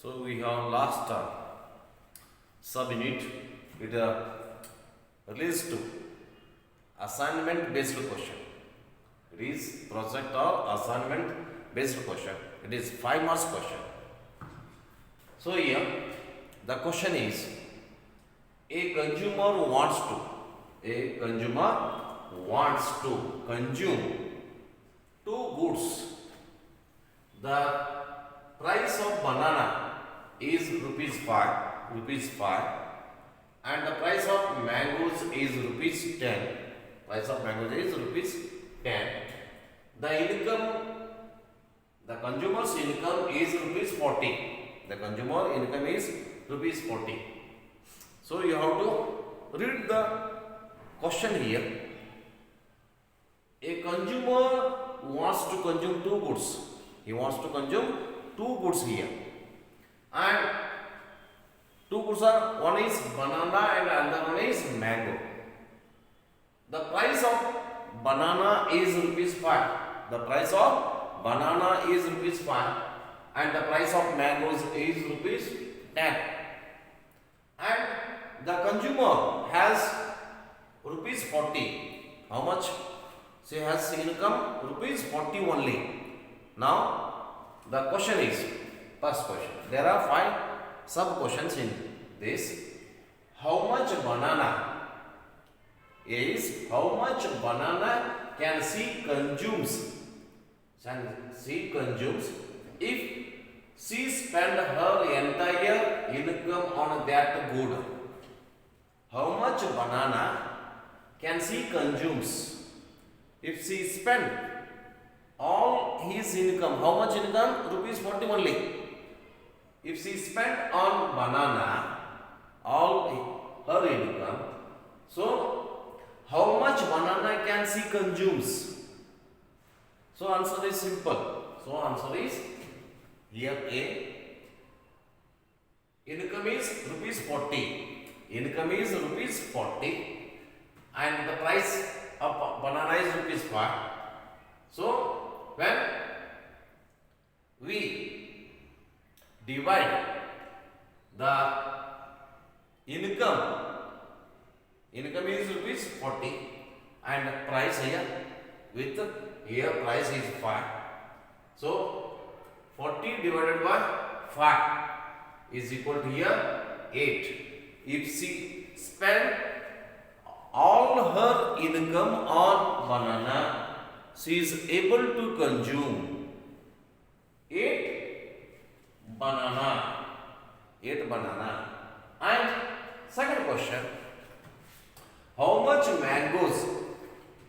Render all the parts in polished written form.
So we have last sub-unit with release to assignment based question. It is project or assignment based question. It is 5 marks question. So here the question is a consumer wants to consume two goods. The price of banana is rupees 5 and the price of mangoes is rupees 10. Price of mangoes is rupees 10. The consumer's income is rupees 40. The consumer income is rupees 40. So you have to read the question here. A consumer wants to consume two goods. He wants to consume two goods here. And two goods are, one is banana and another one is mango. The price of banana is rupees 5. The price of banana is rupees 5 and the price of mangoes is rupees 10. And the consumer has rupees 40. How much? She has income rupees 40 only. Now the question is, first question, there are 5 sub questions in this. How much banana can she consumes if she spend her entire income on that good? How much banana can she consumes if she spend all his income? How much income? Rupees 40 only. If she spent on banana all her income, so how much banana can she consumes? So answer is simple. So answer is here A. Income is rupees 40. Income is rupees 40 and the price of banana is rupees 5. So when we divide the income is rupees 40 and price here with here price is 5. So 40 divided by 5 is equal to here 8. If she spend all her income on banana, she is able to consume 8 banana. And second question, how much mangoes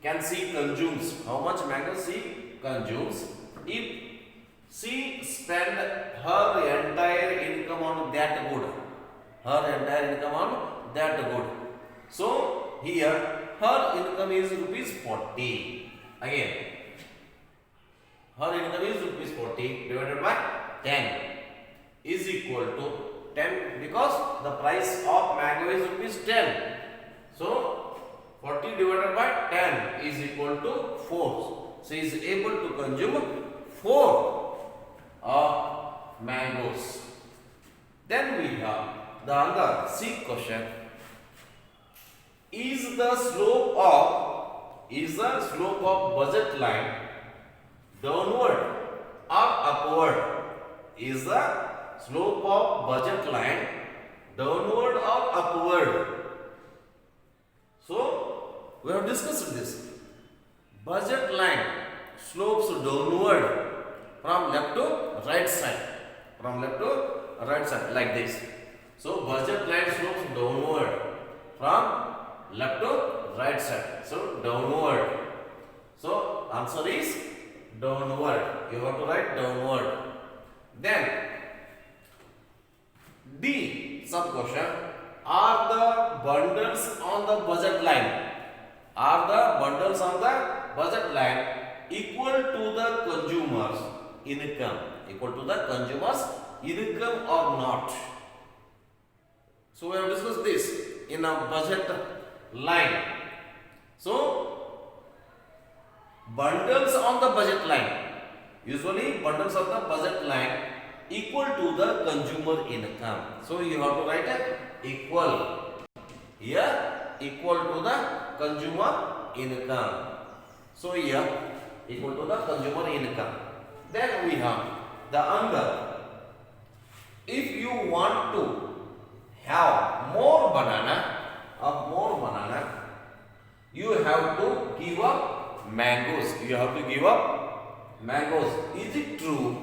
can she consumes? How much mangoes she consumes if she spend her entire income on that good? So here her income is rupees 40. Again, her income is rupees 40 divided by 10 is equal to 10 because the price of mango is rupees 10. So 40 divided by 10 is equal to 4. She is able to consume 4 mangoes. Then we have the other C question. Is the slope of budget line downward or upward? Is the slope of budget line downward or upward? So we have discussed this. Budget line slopes downward from left to right side. Like this. So budget line slopes downward from left to right side. So downward. So answer is downward. You have to write downward. Then D sub question. Are the bundles on the budget line equal to the consumer's income? Or not? So we have discussed this in a budget line. So bundles on the budget line, usually bundles of the budget line equal to the consumer income. So you have to write equal here, equal to the consumer income. So here equal to the consumer income. Then we have the another. If you want to have more banana, you have to give up mangoes. You have to give up mangoes. Is it true?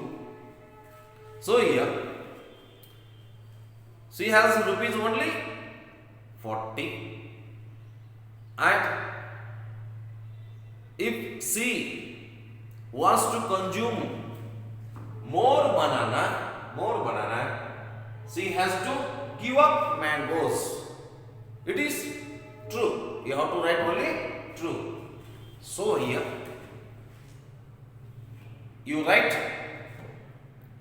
So here she has rupees only 40, and if she wants to consume more banana, she has to give up mangoes. It is true. You have to write only true. So here you write,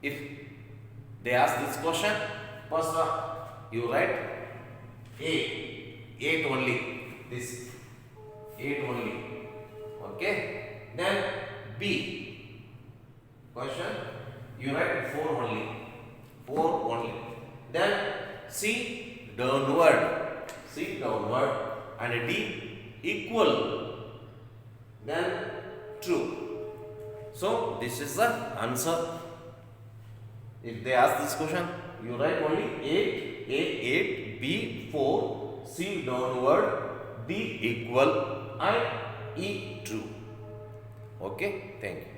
if they ask this question, first you write A, 8 only, this 8 only. Okay. Then B question, you write 4 only, 4 only. Then C downward, and D equal. Then true. So this is the answer. If they ask this question, you write only 8, A 8, B 4, C downward, D equal, and E true. Okay, thank you.